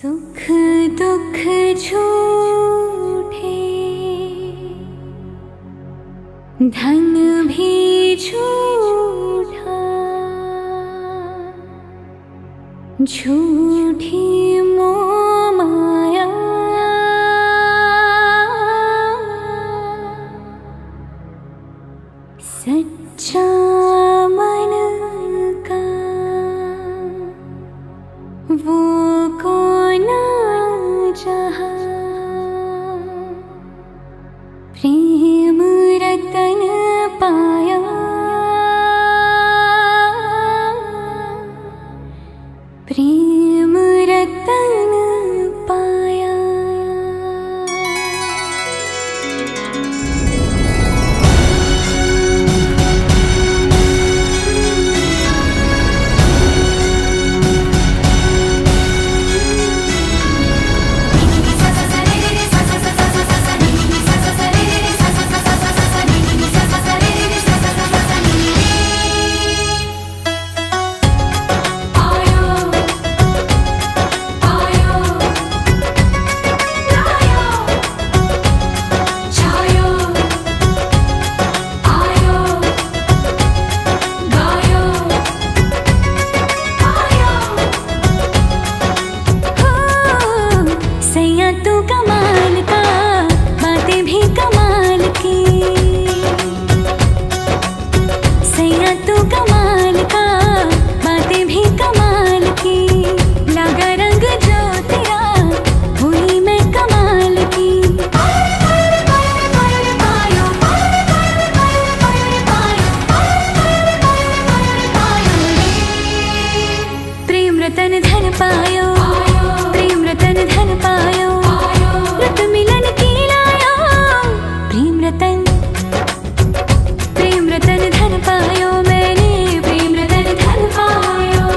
सुख दुख झूठे, धन भी झूठा, झूठी मोह माया, सच्चा मन का वो कौन जहाँ, प्रेम रतन पाया, प्रेम रतन पाया। तू कमाल का, बातें भी कमाल की, सैया तू कमाल का, बातें भी कमाल की, लगा रंग जो तेरा हुई मैं कमाल की। प्रेम रतन धन पायो, प्रेम रतन धन पायो, रत मिलन की लायो, प्रेम रतन धन पायो, मैंने प्रेम रतन धन पायो।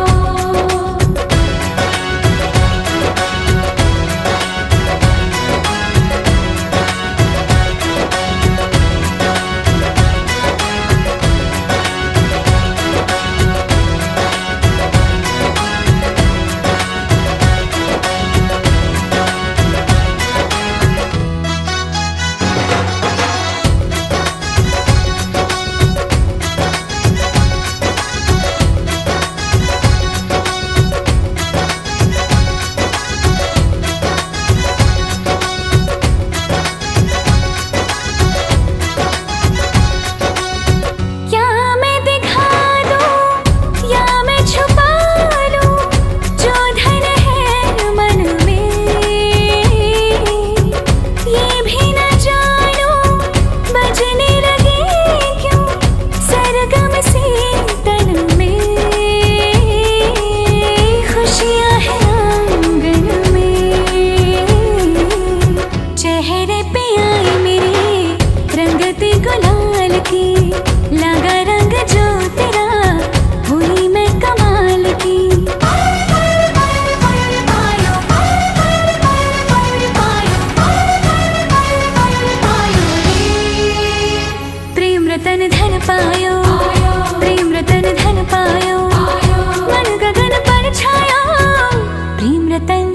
लगा रंग जो तेरा हुई मैं कमाल की। प्रेम रतन धन पायो, प्रेम रतन धन पायो, मन गगन पर छाया, प्रेम रतन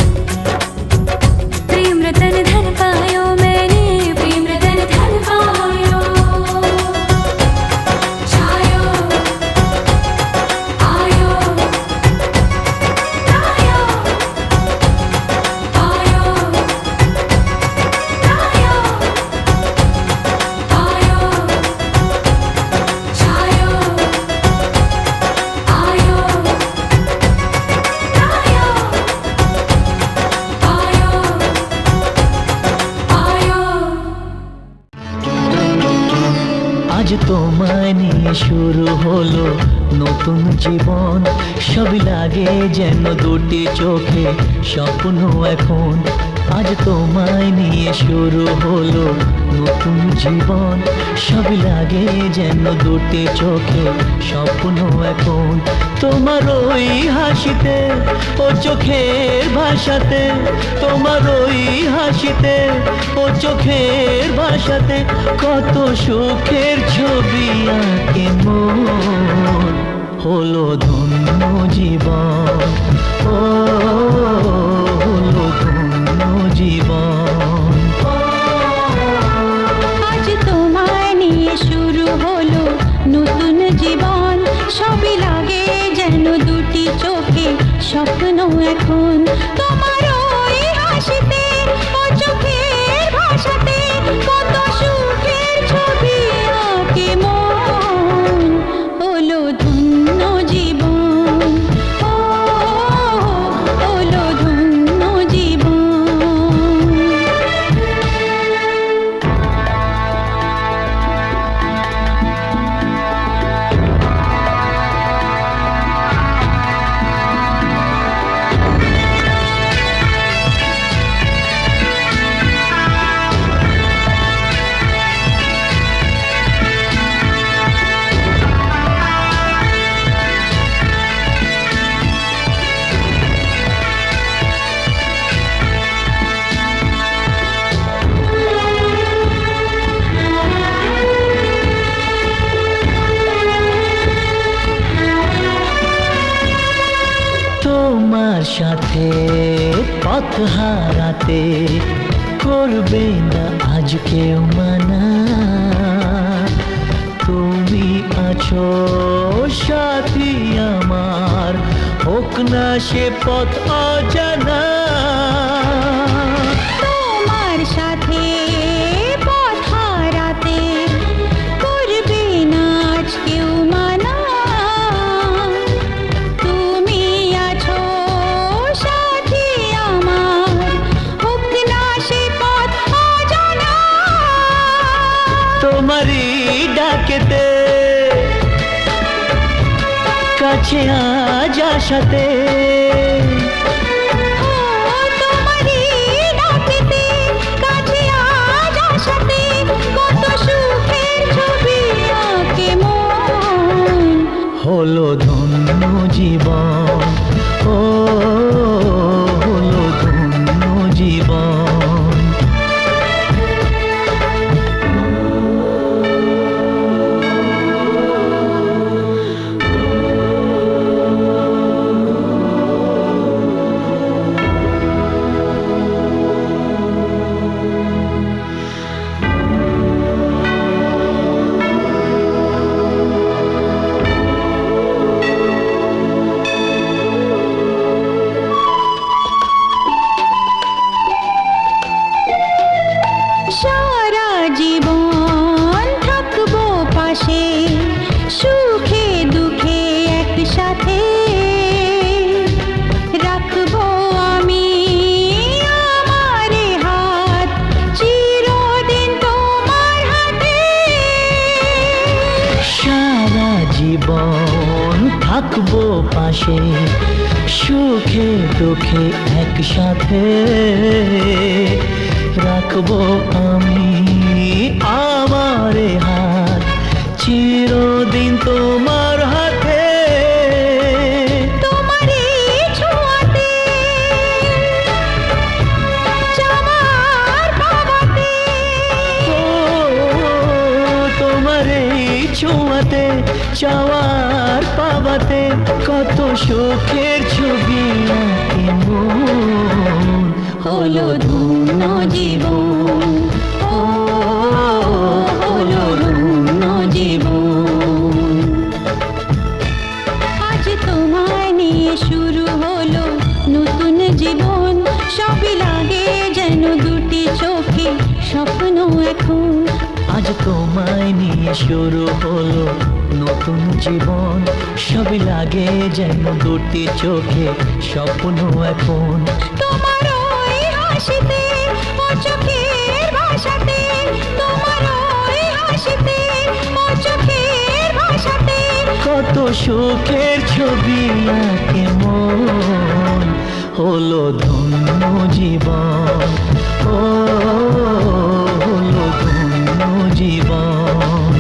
धन पायो, मैंने प्रेम रतन धन पायो। আজ তোমায় নিয়ে শুরু হলো নতুন জীবন, সবই লাগে যেন দুটি চোখে স্বপ্ন এখন। আজ তোমায় নিয়ে শুরু হলো নতুন জীবন, সবই লাগে যেন দুটি চোখে স্বপ্ন এখন। তোমার ওই হাসিতে ও চোখের ভাষাতে, তোমার ওই হাসিতে ও চোখের ভাষাতে কত সুখের ছবি আঁকে মন। হলো ধন্য জীবন, ও হলো পথ হারাতে করবে না আজ কেউ মানা। তুমি আছো সাথী আমার, হোক না সে পথ অজানা। তোমার সাথে পথ হারাতে করবে না আজ কেউ মানা। তুমি আছো সাথী আমার, হোক না সে পথ অজানা। তোমারই ডাকেতে কাছে আজ আসাতে, তোমারই ডাকেতে কাছে আজ আসাতে, কত সুখের ছবি আঁকে মন। হলো ধন্য জীবন, ও হলো ধন্য জীবন। সারা জীবন থাকবো পাশে, সুখে দুঃখে একসাথে। রাখবো আমি আমার হাত চিরদিন তোমার হাতে। সারা জীবন থাকবো পাশে, সুখে দুঃখে একসাথে। রাখবো আমি আমার হাত চিরদিন তোমার হাতে। তোমারই ছোঁয়াতে চাওয়ার পাওয়াতে, ও তোমার এই ছোঁয়াতে চাওয়ার পাওয়াতে, কত সুখের ছবি আঁকে মন। হলো ধন্য জীবন, ও হলো ধন্য জীবন। আজ তোমায় নিয়ে শুরু হলো নতুন জীবন। সবই লাগে যেন দুটি চোখে স্বপ্ন এখন। আজ তোমায় নিয়ে শুরু হলো নতুন জীবন, সবই লাগে যেন দুটি চোখে স্বপ্ন এখন। তোমার ওই হাসিতে ও চোখের ভাষাতে, তোমার ওই হাসিতে ও চোখের ভাষাতে, কত সুখের ছবি আঁকে মন। হলো ধন্য জীবন, ও হলো ধন্য জীবন।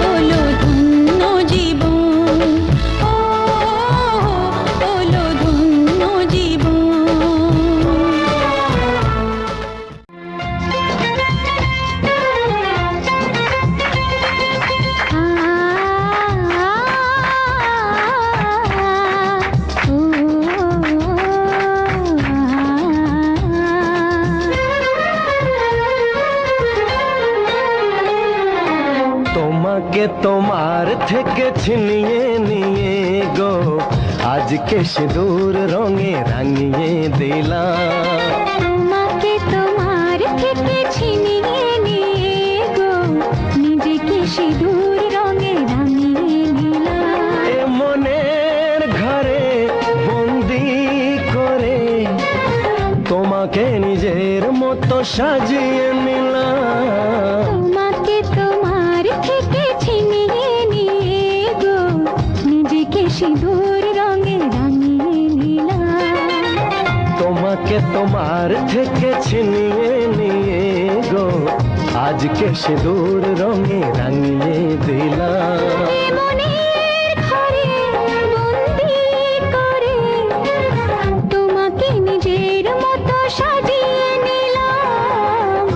হলো ধন্য জীবন, ও হলো ধন্য জীবন। তোমাকে তোমার থেকে ছিনিয়ে নিয়ে গো, আজকে সিঁদুর রঙে রাঙিয়ে দিলাম। তোমাকে তোমার থেকে ছিনিয়ে নিয়ে গো, নিজেকে সিঁদুর রঙে রাঙিয়ে নিলাম। এ মনের ঘরে বন্দি করে তোমাকে নিজের মতো সাজিয়ে নিলাম। তোমাকে তোমার থেকে ছিনিয়ে নিয়ে গো, নিজেকে সিঁদুর রঙে রাঙিয়ে নিলাম। তোমাকে তোমার থেকে ছিনিয়ে নিয়ে গো, আজকে সিঁদুর রঙে রাঙিয়ে দিলাম। এ মনের ঘরে বন্দি করে তোমাকে নিজের মতো সাজিয়ে নিলাম।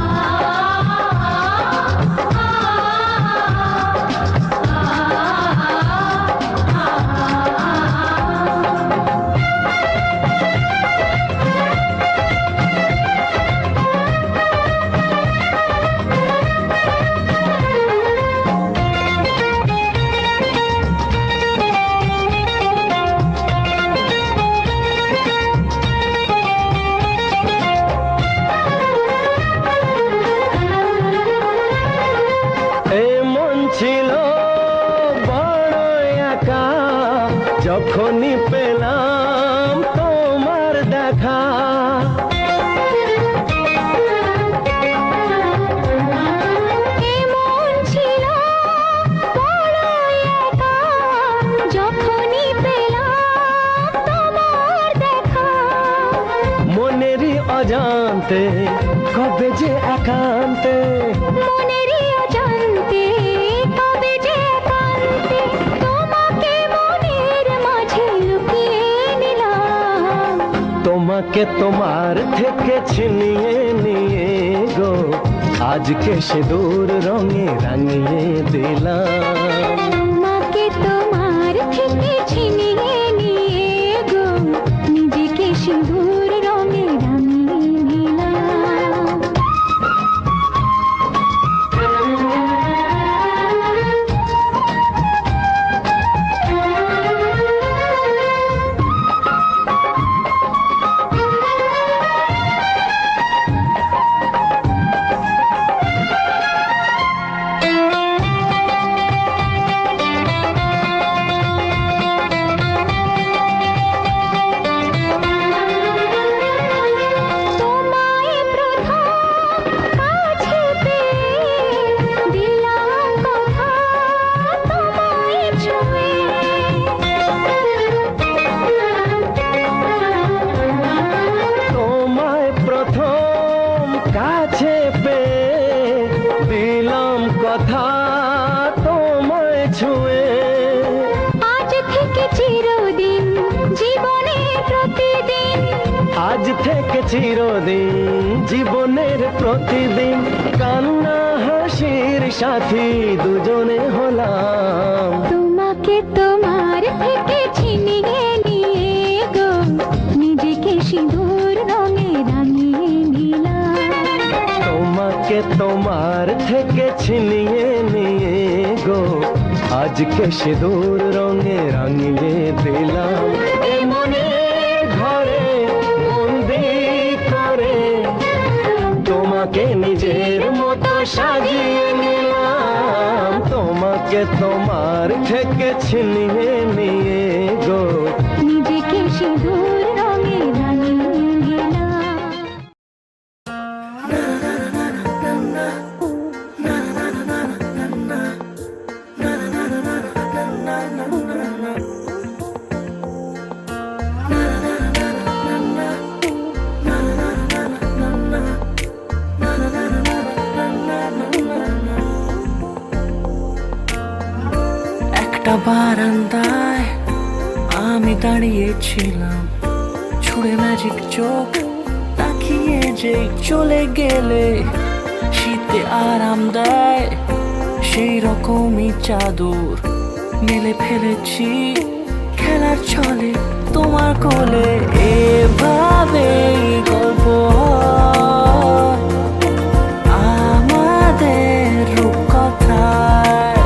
দেখা। এমন ছিল বড় একা, যখনই পেলাম তোমার দেখা। মনেরই অজান্তে কবে যে একান্তে, মনেরই অজান্তে কবে যে একান্তে তোমাকে মনের মাঝে লুকিয়ে নিলাম। তোমাকে তোমার থেকে ছিনিয়ে নিয়ে গো আজকে সিঁদুর রঙে রাঙিয়ে দিলাম। তোমাকে তোমার থেকে ছিনিয়ে নিয়ে গো নিজেকে সিঁদুর রঙে রাঙিয়ে নিলাম। তোমায় প্রথম কাছে পেয়ে দিলাম কথা তোমায় ছুঁয়ে। তোমায় প্রথম কাছে পেয়ে দিলাম কথা তোমায় ছুঁয়ে। আজ থেকে চিরদিন জীবনে প্রতিদিন, আজ থেকে চিরদিন জীবনের প্রতিদিন কান্না হাসির সাথী দুজনে হলাম। তোমাকে তোমার থেকে ছিনিয়ে নিয়ে গো নিজেকে সিঁদুর রঙে রাঙিয়ে নিলাম। তোমাকে তোমার থেকে ছিনিয়ে নিয়ে গো আজকে সিঁদুর রঙে রাঙিয়ে দিলাম। এ মনে ঘরে বন্দি করে তোমাকে নিজের মতো সাজিয়ে নিলাম। তোমাকে তোমার থেকে ছিনিয়ে নিয়ে গো নিজেকে সিঁদুর রঙে রাঙিয়ে নিলাম। একটা বারান্দায় আমি দাঁড়িয়েছিলাম, ছুঁড়ে ম্যাজিক চোখ তাকিয়ে যে চলে গেলে। শীতে আরাম দেয় সেই রকমই চাদর মেলে ফেলেছি খেলার ছলে তোমার কোলে। এভাবেই গল্প হয় আমাদের রূপকথায়,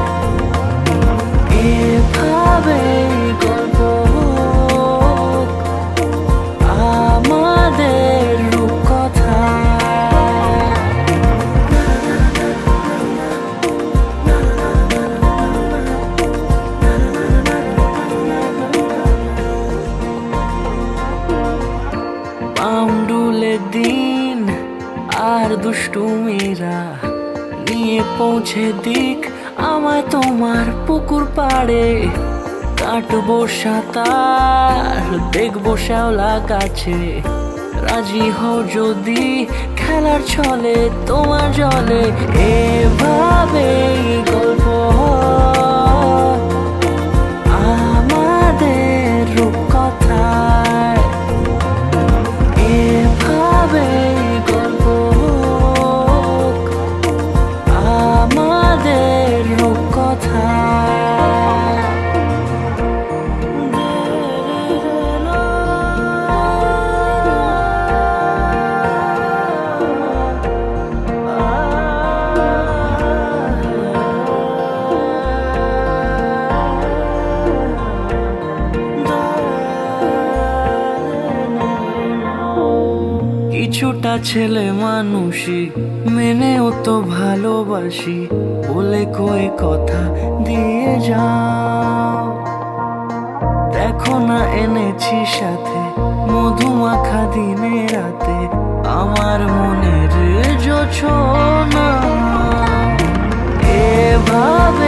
এভাবেই গল্প হোক আমাদের রূপকথায়। পাউন্ডুলে দিন আর দুষ্টুমিরা নিয়ে পৌঁছে দিক আমায় তোমার পুকুর পাড়ে। কাটবো সাঁতার দেখবো শ্যাওলা গাছে, রাজি হও যদি খেলার ছলে তোমার জলে। এভাবেই গল্প হয় আমাদের রূপকথায়, এভাবেই গল্প হোক আমাদের রূপকথায়। কিছুটা ছেলে মানুষই মেনেও তো ভালোবাসি, বলে কয়ে কথা দিয়ে যাও। দেখো না এনেছি সাথে মধুমাখা দিনে রাতে আমার মনের জোছনা এভাবে